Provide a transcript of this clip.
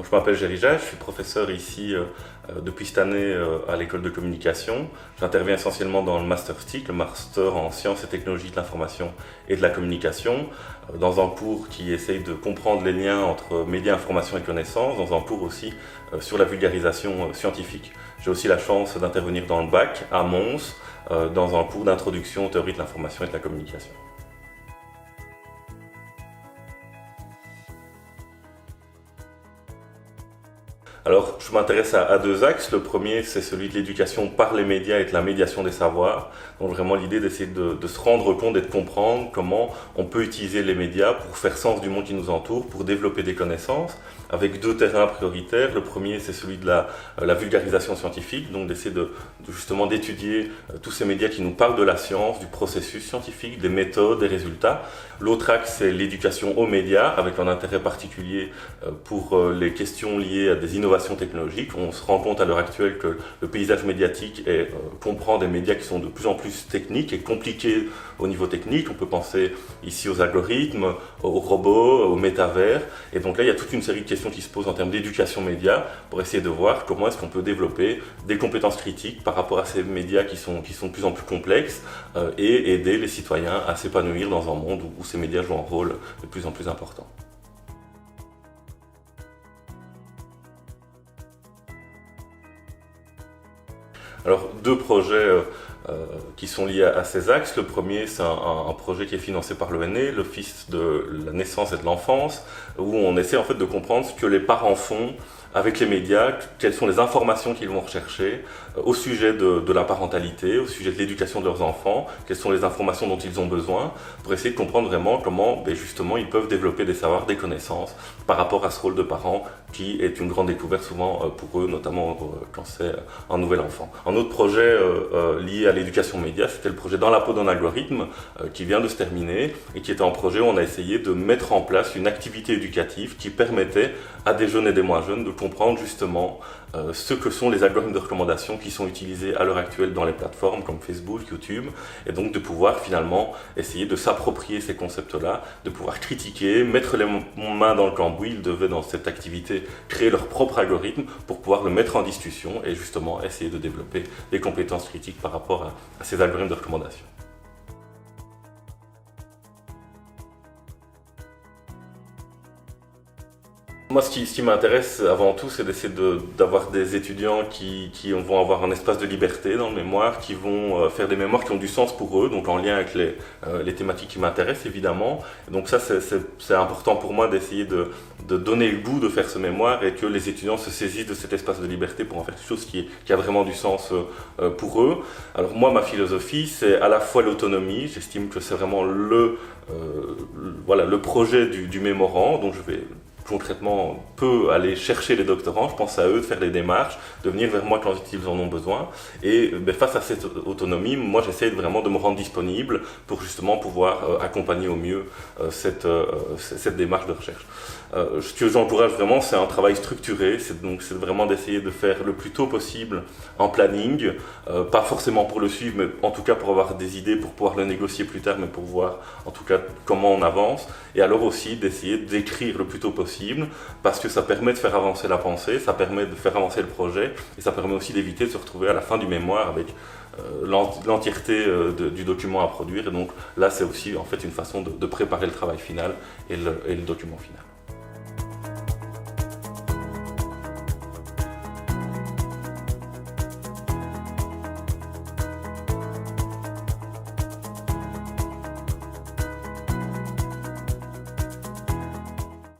je m'appelle Jerija, je suis professeur ici depuis cette année à l'école de communication. J'interviens essentiellement dans le Master STIC, le Master en sciences et technologies de l'information et de la communication, dans un cours qui essaye de comprendre les liens entre médias, information et connaissances, dans un cours aussi sur la vulgarisation scientifique. J'ai aussi la chance d'intervenir dans le bac à Mons, dans un cours d'introduction aux théories de l'information et de la communication. Alors, je m'intéresse à deux axes. Le premier, c'est celui de l'éducation par les médias et de la médiation des savoirs. Donc vraiment l'idée d'essayer de se rendre compte et de comprendre comment on peut utiliser les médias pour faire sens du monde qui nous entoure, pour développer des connaissances, avec deux terrains prioritaires. Le premier, c'est celui de la vulgarisation scientifique, donc d'essayer justement d'étudier tous ces médias qui nous parlent de la science, du processus scientifique, des méthodes, des résultats. L'autre axe, c'est l'éducation aux médias, avec un intérêt particulier pour les questions liées à des innovations technologiques. On se rend compte à l'heure actuelle que le paysage médiatique comprend des médias qui sont de plus en plus techniques et compliqués au niveau technique. On peut penser ici aux algorithmes, aux robots, au métavers. Et donc là, il y a toute une série de questions qui se posent en termes d'éducation média pour essayer de voir comment est-ce qu'on peut développer des compétences critiques par rapport à ces médias qui sont de plus en plus complexes et aider les citoyens à s'épanouir dans un monde où ces médias jouent un rôle de plus en plus important. Alors, deux projets qui sont liés à ces axes. Le premier, c'est un projet qui est financé par l'ONE, l'Office de la naissance et de l'enfance, où on essaie en fait de comprendre ce que les parents font avec les médias, quelles sont les informations qu'ils vont rechercher au sujet de la parentalité, au sujet de l'éducation de leurs enfants, quelles sont les informations dont ils ont besoin, pour essayer de comprendre vraiment comment justement ils peuvent développer des savoirs, des connaissances par rapport à ce rôle de parent qui est une grande découverte souvent pour eux, notamment quand c'est un nouvel enfant. Un autre projet lié à l'éducation média, c'était le projet Dans la peau d'un algorithme qui vient de se terminer et qui était un projet où on a essayé de mettre en place une activité éducative qui permettait à des jeunes et des moins jeunes de comprendre justement ce que sont les algorithmes de recommandation qui sont utilisés à l'heure actuelle dans les plateformes comme Facebook, YouTube, et donc de pouvoir finalement essayer de s'approprier ces concepts-là, de pouvoir critiquer, mettre les mains dans le cambouis. Ils devaient dans cette activité créer leur propre algorithme pour pouvoir le mettre en discussion et justement essayer de développer des compétences critiques par rapport à ces algorithmes de recommandation. Moi, ce qui m'intéresse avant tout, c'est d'essayer d'avoir des étudiants qui vont avoir un espace de liberté dans le mémoire, qui vont faire des mémoires qui ont du sens pour eux, donc en lien avec les thématiques qui m'intéressent évidemment. Et donc ça, c'est important pour moi d'essayer de donner le goût de faire ce mémoire et que les étudiants se saisissent de cet espace de liberté pour en faire quelque chose qui a vraiment du sens pour eux. Alors moi, ma philosophie, c'est à la fois l'autonomie. J'estime que c'est vraiment le projet du mémorand, donc je vais concrètement peut aller chercher les doctorants, je pense à eux de faire les démarches, de venir vers moi quand ils en ont besoin. Et face à cette autonomie, moi j'essaie vraiment de me rendre disponible pour justement pouvoir accompagner au mieux cette démarche de recherche. Ce que j'encourage vraiment, c'est un travail structuré, c'est vraiment d'essayer de faire le plus tôt possible en planning, pas forcément pour le suivre, mais en tout cas pour avoir des idées, pour pouvoir le négocier plus tard, mais pour voir en tout cas comment on avance. Et alors aussi d'essayer d'écrire le plus tôt possible, parce que ça permet de faire avancer la pensée, ça permet de faire avancer le projet, et ça permet aussi d'éviter de se retrouver à la fin du mémoire avec l'entièreté du document à produire. Et donc là, c'est aussi en fait une façon de préparer le travail final et le document final.